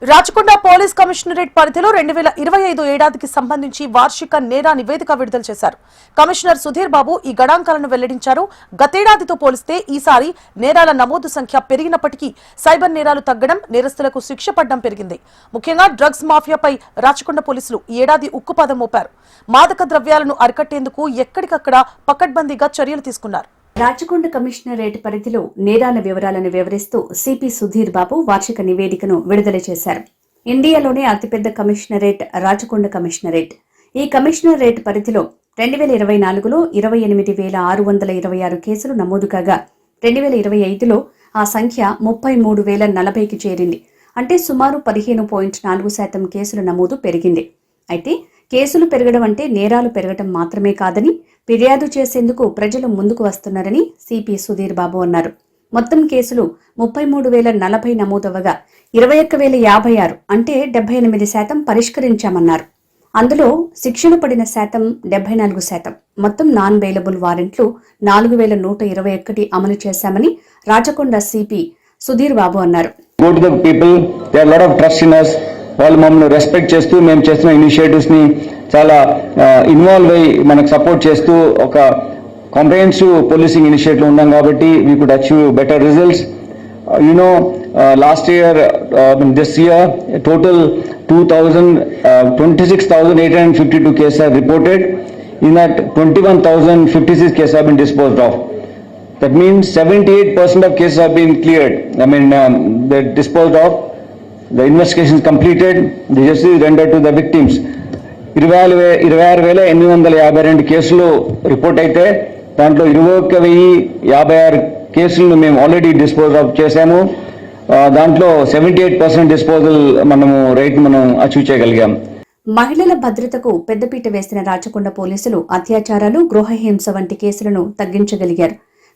Rachakonda police commissionerate పరిధిలో 2025 ఏడాదికి సంబంధించి వార్షిక నేర నివేదిక విడుదల చేశారు. కమిషనర్ సుధీర్ బాబు ఈ గణాంకాలను వెల్లడించారు. గతేడాదితో పోలిస్తే ఈసారి నేరాల నమోదు సంఖ్య పెరిగినప్పటికీ సైబర్ నేరాలు తగ్గడం, నేరస్తులకు శిక్ష పడడం పెరిగింది. ముఖ్యంగా డ్రగ్స్ మాఫియాపై రాచకొండ పోలీసులు ఈ ఏడాది ఉక్కుపాదం మోపారు. మాదక ద్రవ్యాలను అరికట్టేందుకు ఎక్కడికక్కడ పకడ్బందీగా చర్యలు తీసుకున్నారు. రాచకొండ కమిషనరేట్ పరిధిలో నేరాల వివరాలను వివరిస్తూ సిపి సుధీర్ బాబు వార్షిక నివేదికను విడుదల చేశారు. ఇండియాలోనే అతిపెద్ద కమిషనరేట్ రాచకొండ కమిషనరేట్. ఈ కమిషనరేట్ పరిధిలో 2024లో 28,626 కేసులు నమోదు కాగా 2025లో ఆ సంఖ్య 33,040కి చేరింది. అంటే సుమారు 15.4% కేసుల నమోదు పెరిగింది. అయితే కేసులు పెరగడం అంటే నేరాలు పెరగడం మాత్రమే కాదని, ఫిర్యాదు చేసేందుకు ప్రజలు ముందుకు వస్తున్నారని సిపి సుధీర్ బాబు అన్నారు. మొత్తం కేసులు 33,040 నమోదవగా 21,056 అంటే 78% పరిష్కరించామన్నారు. అందులో శిక్షలు పడిన శాతం 74%. మొత్తం నాన్ బెయిలబుల్ వారెంట్లు 4,121 అమలు చేశామని రాచకొండ సిపి సుధీర్ బాబు అన్నారు. వాళ్ళు మమ్మల్ని రెస్పెక్ట్ చేస్తూ మేము చేస్తున్న ఇనిషియేటివ్స్ ని చాలా ఇన్వాల్వ్ అయ్యి మనకు సపోర్ట్ చేస్తూ ఒక కాంప్రహెన్సివ్ పోలీసింగ్ ఇనిషియేటివ్ ఉన్నాం కాబట్టి we could achieve better results. Last year this year total 26,852 cases are reported. In that 21,056 cases have been disposed of. That means 78% of cases have been cleared. They're disposed of. The investigation is completed. The justice is rendered to the victims. 26,852 కేసులు report అయితే దాంట్లో 21,056 కేసులను మేము already dispose of చేశాము. దాంట్లో 78% disposal rate మనం achieve చేయగలిగాం. మహిళల భద్రతకు పెద్దపీట వేసిన రాచకొండ పోలీసులు అత్యాచారాలు, గృహహింస వంటి కేసులను తగ్గించగలిగారు.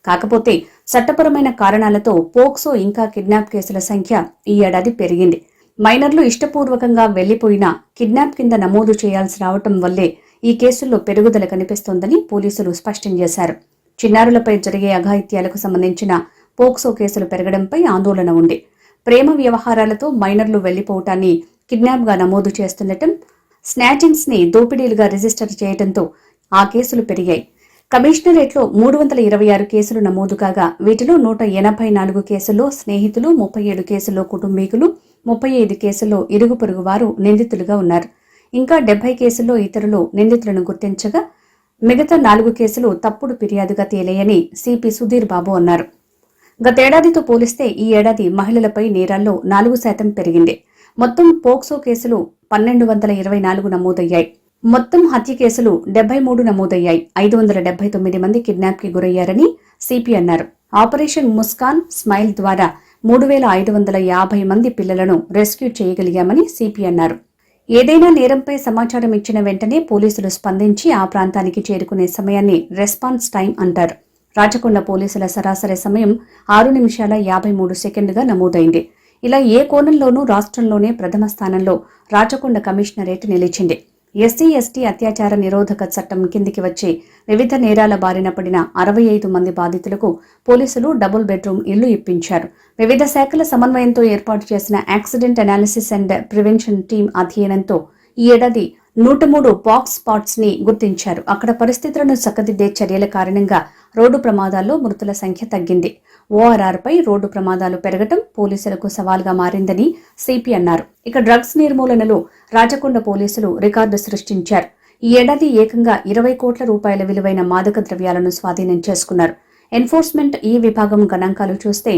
కాకపోతే చట్టపరమైన కారణాలతో పోక్సో ఇంకా కిడ్నాప్ కేసుల సంఖ్య ఈ ఏడాది పెరిగింది. మైనర్లు ఇష్టపూర్వకంగా వెళ్లిపోయినా కిడ్నాప్ కింద నమోదు చేయాల్సి రావటం వల్లే ఈ కేసుల్లో పెరుగుదల కనిపిస్తోందని పోలీసులు స్పష్టం చేశారు. చిన్నారులపై జరిగే అఘాయిత్యాలకు సంబంధించిన పోక్సో కేసులు పెరగడంపై ఆందోళన ఉంది. ప్రేమ వ్యవహారాలతో మైనర్లు వెళ్లిపోవటాన్ని కిడ్నాప్ గా నమోదు చేస్తుండటం, స్నాచింగ్స్ ని దోపిడీలుగా రిజిస్టర్ చేయడంతో ఆ కేసులు పెరిగాయి. కమిషనరేట్లో 326 కేసులు నమోదు కాగా వీటిలో 184 కేసుల్లో స్నేహితులు, 37 కేసుల్లో కుటుంబీకులు, 35 కేసుల్లో ఇరుగు పొరుగు వారు నిందితులుగా ఉన్నారు. ఇంకా 70 కేసుల్లో ఇతరులు నిందితులను గుర్తించగా మిగతా 4 కేసులు తప్పుడు ఫిర్యాదుగా తేలాయని సిపి సుధీర్ బాబు అన్నారు. గతేడాదితో పోలిస్తే ఈ ఏడాది మహిళలపై నేరాల్లో 4% పెరిగింది. మొత్తం పోక్సో కేసులు 1,224 నమోదయ్యాయి. మొత్తం హత్య కేసులు 73 నమోదయ్యాయి. 579 మంది కిడ్నాప్ కి గురయ్యారని సిపి అన్నారు. ఆపరేషన్ ముస్కాన్ స్మైల్ ద్వారా 3,550 మంది పిల్లలను రెస్క్యూ చేయగలిగామని సిపి అన్నారు. ఏదైనా నేరంపై సమాచారం ఇచ్చిన వెంటనే పోలీసులు స్పందించి ఆ ప్రాంతానికి చేరుకునే సమయాన్ని రెస్పాన్స్ టైం అంటారు. రాచకొండ పోలీసుల సరాసరి సమయం 6 నిమిషాల 53 సెకండ్లుగా నమోదైంది. ఇలా ఏ కోణంలోనూ రాష్ట్రంలోనే ప్రథమ స్థానంలో రాచకొండ కమిషనరేట్ నిలిచింది. ఎస్సీ ఎస్టీ అత్యాచార నిరోధక చట్టం కిందికి వచ్చే వివిధ నేరాల బారిన పడిన 65 మంది బాధితులకు పోలీసులు డబుల్ బెడ్రూమ్ ఇళ్లు ఇప్పించారు. వివిధ శాఖల సమన్వయంతో ఏర్పాటు చేసిన accident analysis and prevention team అధ్యయనంతో ఈ ఏడాది 103 పాక్స్ స్పాట్స్ ని గుర్తించారు. అక్కడ పరిస్థితులను చక్కదిద్దే చర్యల కారణంగా రోడ్డు ప్రమాదాల్లో మృతుల సంఖ్య తగ్గింది. ఓఆర్ఆర్ పై రోడ్డు ప్రమాదాలు పెరగటం పోలీసులకు సవాల్గా మారిందని సిపి అన్నారు. ఇక డ్రగ్స్ నిర్మూలనలో రాచకొండ పోలీసులు రికార్డు సృష్టించారు. ఈ ఏడాది ఏకంగా 20 కోట్ల రూపాయల విలువైన మాదక ద్రవ్యాలను స్వాధీనం చేసుకున్నారు. ఎన్ఫోర్స్మెంట్ ఈ విభాగం గణాంకాలు చూస్తే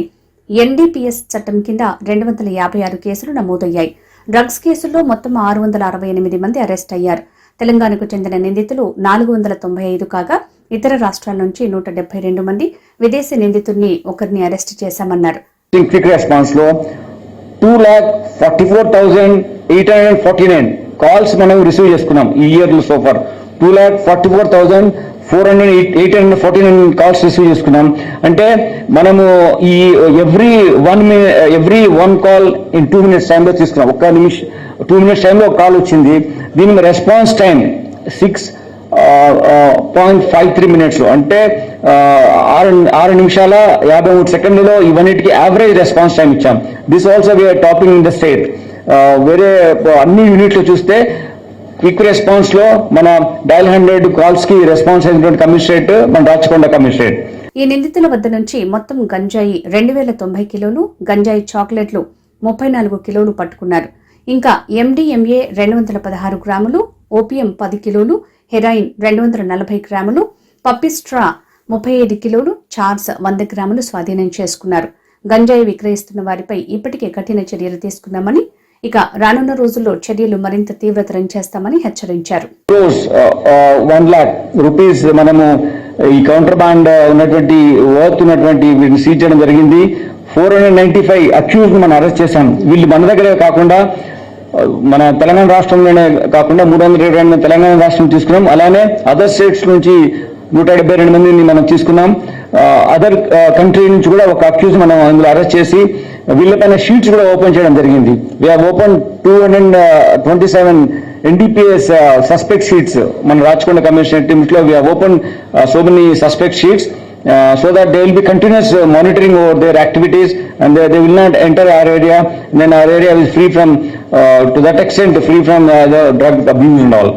ఎన్డీపీఎస్ చట్టం కింద 256 కేసులు నమోదయ్యాయి. డ్రగ్స్ కేసుల్లో మొత్తం 668 మంది అరెస్ట్ అయ్యారు. తెలంగాణకు చెందిన నిందితులు 495 కాగా ఇతర రాష్ట్రాల నుంచి 172 మంది, విదేశీ నిందితుడిని ఒకరిని అరెస్ట్ చేశామన్నారు. క్విక్ రెస్పాన్స్ లో 2,44,849 కాల్స్ మనం రిసీవ్ చేసుకున్నాం ఈ ఇయర్ లో. సోఫార్ 2,44,849 కాల్స్ రిసీవ్ చేసుకున్నాం. అంటే మనము ఈ every one call in 2 minutes టైంలో తీసుకున్నాం. 2 minutes టైంలో ఒక కాల్ వచ్చింది. దీని రెస్పాన్స్ టైం 6.53 minutes అంటే 6 నిమిషాల 53 సెకండ్లలో ఇవన్నిటికి యావరేజ్ రెస్పాన్స్ టైం ఇచ్చాం. This also we are topping in the state. వేరే అన్ని యూనిట్లు చూస్తే క్విక్ రెస్పాన్స్ లో మన డయల్ 100 కాల్స్ కి రెస్పాన్స్ అయినటువంటి కమిషనరేట్ మన రాచకొండ కమిషనరేట్. ఈ నిందితుల వద్ద నుంచి మొత్తం గంజాయి 2090 కిలోలు, గంజాయి చాక్లెట్లు 34 కిలోలు పట్టుకున్నారు. ఇంకా ఎండిఎంఏ 216 గ్రాములు, ఓపియం 10 కిలోలు, హెరాయిన్ 240 గ్రాములు, పప్పిస్ట్రా 35 కిలోలు, చార్స్ 100 గ్రాములు స్వాధీనం చేసుకున్నారు. గంజాయి విక్రయిస్తున్న వారిపై ఇప్పటికే కఠిన చర్యలు తీసుకున్నామని, ఇక రానున్న రోజుల్లో చర్యలు మరింత తీవ్రతరం చేస్తామని హెచ్చరించారు. 1 lakh రూపీస్ మనము ఈ కౌంటర్ బాండ్ ఉన్నటువంటి వర్త్ ఉన్నటువంటి వీటిని సీజ్ చేయడం జరిగింది. 495 అక్యూజ్ మనం అరెస్ట్ చేశాం. వీళ్ళు మన దగ్గరే కాకుండా మన తెలంగాణ రాష్ట్రంలోనే కాకుండా 322 తెలంగాణ రాష్ట్రం తీసుకున్నాం. అలానే అదర్ స్టేట్స్ నుంచి 172 మందిని మనం తీసుకున్నాం. అదర్ కంట్రీ నుంచి కూడా ఒక అక్యూజ్ మనం అందులో అరెస్ట్ చేసి వీళ్ళపైన షీట్స్ కూడా ఓపెన్ చేయడం జరిగింది. We have open 227 NDPS suspect sheets. మన రాచకొండ కమిషనర్ టీమ్స్ లో we have open so many suspect sheets so that they will be continuous monitoring over their activities and they will not enter our area. Then our area is free from to that extent free from the drug abuse and all.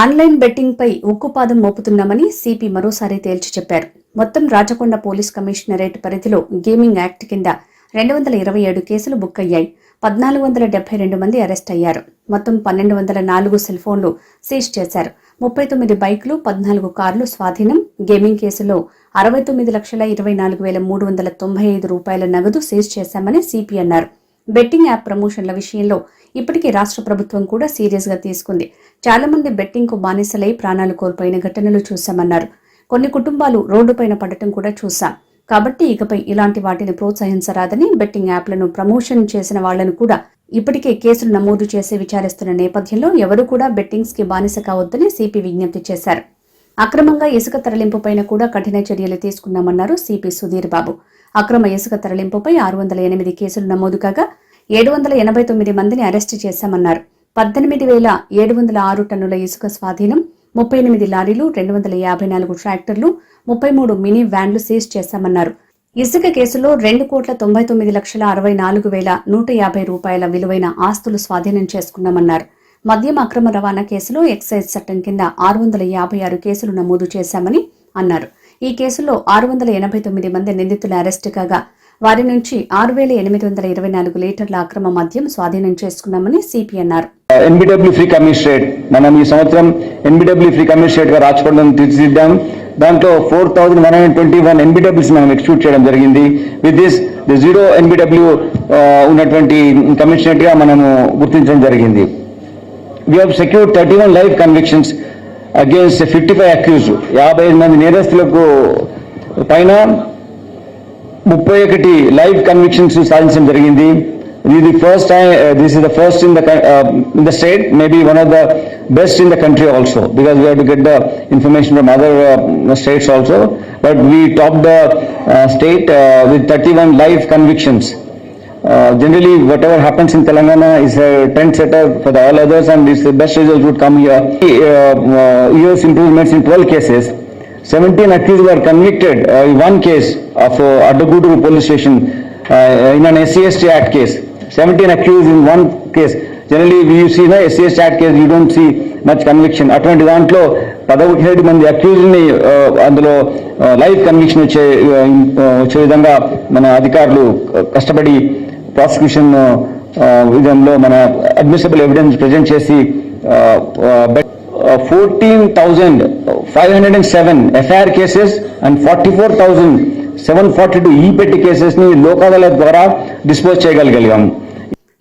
Online betting పై ఉక్కుపాదం మోపుతున్నామని CP మరోసారి తేల్చి చెప్పారు. మొత్తం Rachakonda police commissionerate పరిధిలో gaming act కింద 227 కేసులు బుక్ అయ్యాయి. 1472 మంది అరెస్ట్ అయ్యారు. మొత్తం 1204 సెల్ ఫోన్లు సీజ్ చేశారు. 39 బైకులు, 14 కార్లు స్వాధీనం. గేమింగ్ కేసులో 69,24,395 రూపాయల నగదు సీజ్ చేశామని సిపి అన్నారు. బెట్టింగ్ యాప్ ప్రమోషన్ల విషయంలో ఇప్పటికే రాష్ట్ర ప్రభుత్వం కూడా సీరియస్ గా తీసుకుంది. చాలా మంది బెట్టింగ్ కు బానిసలై ప్రాణాలు కోల్పోయిన ఘటనలు చూశామన్నారు. కొన్ని కుటుంబాలు రోడ్డుపైన పడటం కూడా చూశాం. కాబట్టి ఇకపై ఇలాంటి వాటిని ప్రోత్సహించరాదని, బెట్టింగ్ యాప్లను ప్రమోషన్ చేసిన వాళ్లను కూడా ఇప్పటికే కేసులు నమోదు చేసి విచారిస్తున్న నేపథ్యంలో ఎవరూ కూడా బెట్టింగ్స్ కి బానిస కావద్దని సిపి విజ్ఞప్తి చేశారు. అక్రమంగా ఇసుక తరలింపుపైన కూడా కఠిన చర్యలు తీసుకున్నామన్నారు సిపి సుధీర్ బాబు. అక్రమ ఇసుక తరలింపుపై 608 కేసులు నమోదు కాగా 789 మందిని అరెస్టు చేశామన్నారు. 18,706 టన్నుల ఇసుక స్వాధీనం, 38 లారీలు, 254 ట్రాక్టర్లు, 33 మినీ వ్యాన్లు సీజ్ చేశామన్నారు. ఇసుక కేసులో 2,99,64,150 రూపాయల విలువైన ఆస్తులు స్వాధీనం చేసుకున్నామన్నారు. మద్యం అక్రమ రవాణా కేసులో ఎక్సైజ్ చట్టం కింద 656 కేసులు నమోదు చేశామని అన్నారు. ఈ కేసులో 689 మంది నిందితులు అరెస్టు కాగా వారి నుంచి 6,824 లీటర్ల అక్రమ మద్యం స్వాధీనం చేసుకున్నామని సిపి అన్నారు. NBW ఫ్రీ కమిషనరేట్ మనం ఈ సంవత్సరం NBW ఫ్రీ కమిషనరేట్ గా రాచకొండను తీర్చిదిద్దాం. దాంట్లో 4,121 NBWs మనం ఎక్స్క్యూట్ చేయడం జరిగింది. విత్ దిస్ ది 0 NBW ఉన్నటువంటి కమిషనరేట్ గా మనము గుర్తించడం జరిగింది. We have secured 31 live convictions against 55 accused. 55 మంది నేరస్తులకు పైన 31 లైవ్ కన్విక్షన్స్ సాధించడం జరిగింది. This is the first in the state, maybe one of the best in the country also, because we have to get the information from other states also. But we topped the state with 31 live convictions. Generally, whatever happens in Telangana is a trendsetter for the all others, and it's the best results would come here. Years improvements in 12 cases. 17 accused were convicted in one case of Adaguduru police station in an SC/ST Act case. 17 accused in one case. Generally, we see in a SC/ST Act case, you don't see much conviction. అటువంటి దాంట్లో 17 మంది accused ని అందులో live conviction వచ్చే విధంగా మన అధికారులు కష్టపడి ప్రాసిక్యూషన్ విధంలో మన అడ్మిసిబుల్ ఎవిడెన్స్ ప్రెజెంట్ చేసి 14,507 FIR కేసెస్ అండ్ 44,742 ఈ-పెట్టి కేసెస్ ని లోక్ అదాలత్ ద్వారా డిస్పోజ్ చేయగలిగాం.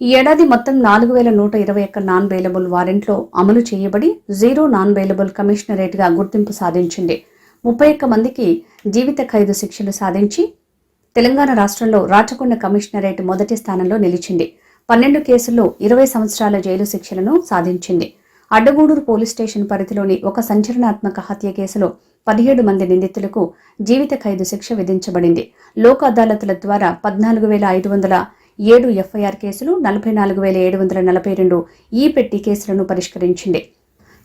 ఈ ఏడాది మొత్తం 4,121 నాన్ బెయిలబుల్ వారెంట్లు అమలు చేయబడి 0 నాన్ బెయిలబుల్ కమిషనరేట్ గా గుర్తింపు సాధించింది. 31 మందికి జీవిత ఖైదు శిక్షలు సాధించి తెలంగాణ రాష్ట్రంలో రాచకొండ కమిషనరేట్ మొదటి స్థానంలో నిలిచింది. 12 కేసుల్లో 20 సంవత్సరాల జైలు శిక్షలను సాధించింది. అడ్డగూడూరు పోలీస్ స్టేషన్ పరిధిలోని ఒక సంచలనాత్మక హత్య కేసులో 17 మంది నిందితులకు జీవిత ఖైదు శిక్ష విధించబడింది. లోక్ అదాలతుల ద్వారా 14,507 FIR కేసులు, 44,742 ఈ-పెట్టి కేసులను పరిష్కరించింది.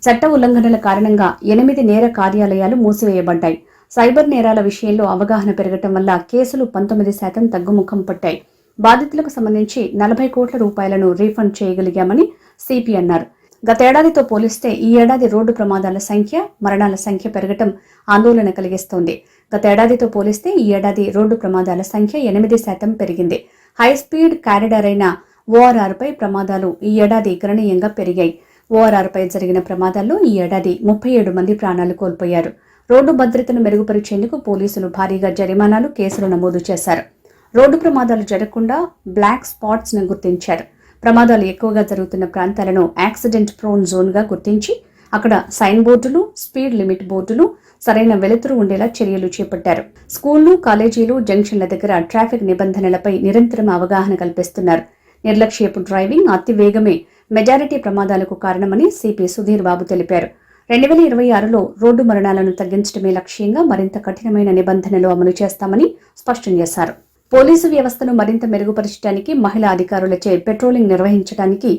చట్ట ఉల్లంఘనల కారణంగా 8 నేర కార్యాలయాలు మూసివేయబడ్డాయి. సైబర్ నేరాల విషయంలో అవగాహన పెరగటం వల్ల కేసులు 19% తగ్గుముఖం పట్టాయి. బాధితులకు సంబంధించి 40 కోట్ల రూపాయలను రీఫండ్ చేయగలిగామని సిపి అన్నారు. గతేడాదితో పోలిస్తే ఈ ఏడాది రోడ్డు ప్రమాదాల సంఖ్య, మరణాల సంఖ్య పెరగటం ఆందోళన కలిగిస్తోంది. గతేడాదితో పోలిస్తే ఈ ఏడాది రోడ్డు ప్రమాదాల సంఖ్య 8% పెరిగింది. హైస్పీడ్ కారిడార్ అయిన ORR పై ప్రమాదాలు ఈ ఏడాది గణనీయంగా పెరిగాయి. ORR పై జరిగిన ప్రమాదాల్లో ఈ ఏడాది 37 మంది ప్రాణాలు కోల్పోయారు. రోడ్డు భద్రతను మెరుగుపరిచేందుకు పోలీసులు భారీగా జరిమానాలు, కేసులు నమోదు చేశారు. రోడ్డు ప్రమాదాలు జరగకుండా బ్లాక్ స్పాట్స్ ను గుర్తించారు. ప్రమాదాలు ఎక్కువగా జరుగుతున్న ప్రాంతాలను యాక్సిడెంట్ ప్రోన్ జోన్ గా గుర్తించి అక్కడ సైన్ బోర్డులు, స్పీడ్ లిమిట్ బోర్డులు, సరైన వెలుతురు ఉండేలా చర్యలు చేపట్టారు. స్కూళ్లు, కాలేజీలు, జంక్షన్ల దగ్గర ట్రాఫిక్ నిబంధనలపై నిరంతరం అవగాహన కల్పిస్తున్నారు. నిర్లక్ష్యపు డ్రైవింగ్, అతి వేగమే మెజారిటీ ప్రమాదాలకు కారణమని సిపి సుధీర్ బాబు తెలిపారు. 2026లో రోడ్డు మరణాలను తగ్గించడమే లక్ష్యంగా మరింత కఠినమైన నిబంధనలు అమలు చేస్తామని స్పష్టం చేశారు. పోలీసు వ్యవస్థను మరింత మెరుగుపరచడానికి మహిళా అధికారులచే పెట్రోలింగ్ నిర్వహించడానికి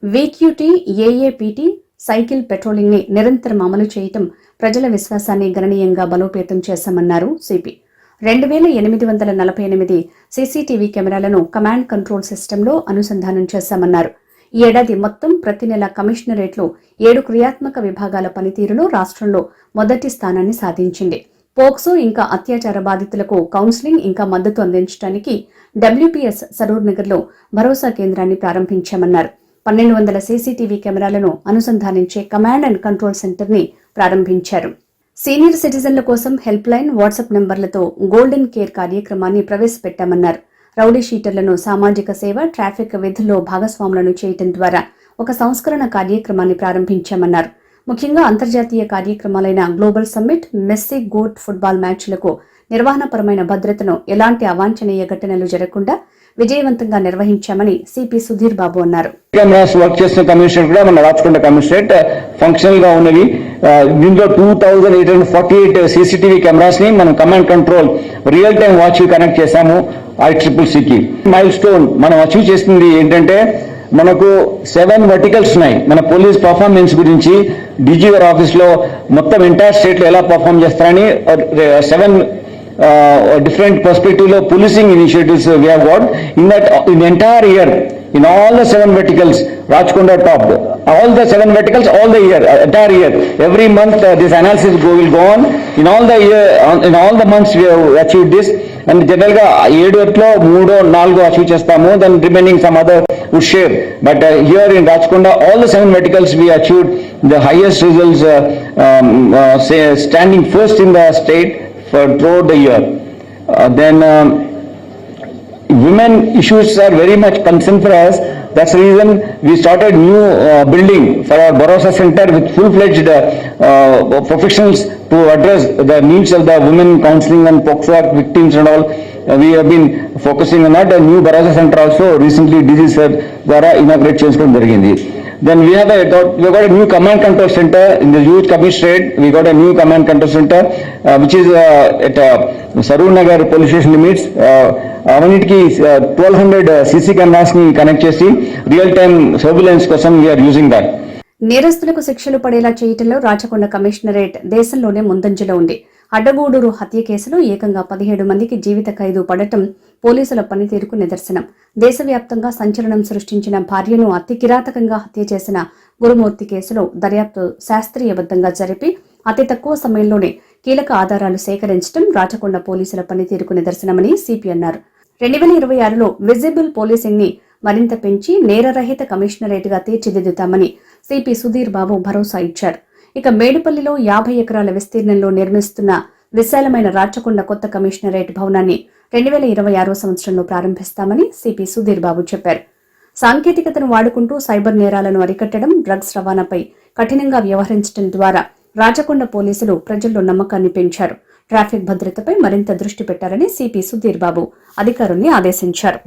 VQT, AAPT సైకిల్ పెట్రోలింగ్ ని నిరంతరం అమలు చేయటం ప్రజల విశ్వాసాన్ని గణనీయంగా బలోపేతం చేశామన్నారు సిపి. 2848 సీసీటీవీ కెమెరాలను కమాండ్ కంట్రోల్ సిస్టంలో అనుసంధానం చేశామన్నారు. ఈ ఏడాది మొత్తం ప్రతి నెల కమిషనరేట్లో 7 క్రియాత్మక విభాగాల పనితీరులో రాష్ట్రంలో మొదటి స్థానాన్ని సాధించింది. పోక్సో ఇంకా అత్యాచార బాధితులకు కౌన్సిలింగ్ ఇంకా మద్దతు అందించడానికి WPS సరూర్ నగర్లో భరోసా కేంద్రాన్ని ప్రారంభించామన్నారు. 1200 సీసీటీవీ కెమెరాలను అనుసంధానించే కమాండ్ అండ్ కంట్రోల్ సెంటర్ ని ప్రారంభించారు. సీనియర్ సిటిజన్ల కోసం హెల్ప్ లైన్, వాట్సాప్ నంబర్లతో గోల్డెన్ కేర్ కార్యక్రమాన్ని ప్రవేశపెట్టామన్నారు. రౌడీ షీటర్లను సామాజిక సేవ, ట్రాఫిక్ విధుల్లో భాగస్వాములను చేయడం ద్వారా ఒక సంస్కరణ కార్యక్రమాన్ని ప్రారంభించామన్నారు. ముఖ్యంగా అంతర్జాతీయ కార్యక్రమాలైన global summit, Messi GOAT football మ్యాచ్లకు నిర్వహణపరమైన భద్రతను ఎలాంటి అవాంఛనీయ ఘటనలు జరగకుండా విజయవంతంగా నిర్వహించామని సిపి సుధీర్ బాబు అన్నారు. కెమెరాస్ వర్క్ చేసిన కమిషనర్ కూడా మన రాచకొండ కమిషనరేట్ ఫంక్షనల్ గా ఉన్నవి. దీంట్లో 2848 సీసీటీవీ కెమెరాస్ ని మనం command control real time watch connect చేశాము ICCC. మైల్ స్టోన్ మనం అచీవ్ చేసింది ఏంటంటే మనకు 7 వర్టికల్స్ ఉన్నాయి. మన పోలీస్ పర్ఫార్మెన్స్ గురించి డీజీ గారి ఆఫీస్ లో మొత్తం ఎంటైర్ స్టేట్ లో ఎలా పర్ఫార్మ్ చేస్తారని 7 different perspective of policing initiatives we have got in the entire year. In all the 7 verticals, Rajkonda topped. All the 7 verticals, all the year, entire year. Every month this analysis will go on. In all the year, in all the months we have achieved this. And general ga 7 3 4 achieve chestamu. Then remaining some other would share. But here in Rajkonda, all the 7 verticals we achieved the highest results, standing first in the state throughout the year. Then women issues are very much concern for us. That's the reason we started new building for our Bharosa Center with full-fledged professionals to address the needs of the women counseling and POCSO Act victims and all. We have been focusing on that. A new Bharosa Center also recently DG sir ద్వారా inaugurate చేసుకోవడం జరిగింది. Then we got a new command control center in the youth commissionerate. We got a new command control center which is at Saroor Nagar police station limits. అవన్నిటికి 1200 CC cameras ని connect చేసి real time surveillance కోసం we are using that. నేరస్తులకు శిక్షలు పడేలా చేయటంలో Rachakonda commissionerate దేశంలోనే ముందంజలో ఉంది. అడ్డగూడూరు హత్య కేసులో ఏకంగా 17 మందికి జీవిత ఖైదు పడటం పోలీసుల పనితీరుకు నిదర్శనం. దేశవ్యాప్తంగా సంచలనం సృష్టించిన భార్యను అతి కిరాతకంగా హత్య చేసిన గురుమూర్తి కేసులో దర్యాప్తు శాస్త్రీయబద్ధంగా జరిపి అతి తక్కువ సమయంలోనే కీలక ఆధారాలు సేకరించడం రాచకొండ పోలీసుల పనితీరుకు నిదర్శనమని సిపి అన్నారు. 2026లో విజిబుల్ పోలీసింగ్ ని మరింత పెంచి నేరరహిత కమిషనరేట్ గా తీర్చిదిద్దుతామని సిపి సుధీర్ బాబు భరోసా ఇచ్చారు. ఇక మేడిపల్లిలో 50 ఎకరాల విస్తీర్ణంలో నిర్మిస్తున్న విశాలమైన రాచకొండ కొత్త కమిషనరేట్ భవనాన్ని 2026 సంవత్సరంలో ప్రారంభిస్తామని సిపి సుధీర్ బాబు చెప్పారు. సాంకేతికతను వాడుకుంటూ సైబర్ నేరాలను అరికట్టడం, డ్రగ్స్ రవాణాపై కఠినంగా వ్యవహరించడం ద్వారా రాచకొండ పోలీసులు ప్రజల్లో నమ్మకాన్ని పెంచారు. ట్రాఫిక్ భద్రతపై మరింత దృష్టి పెట్టాలని సిపి సుధీర్ బాబు అధికారుల్ని ఆదేశించారు.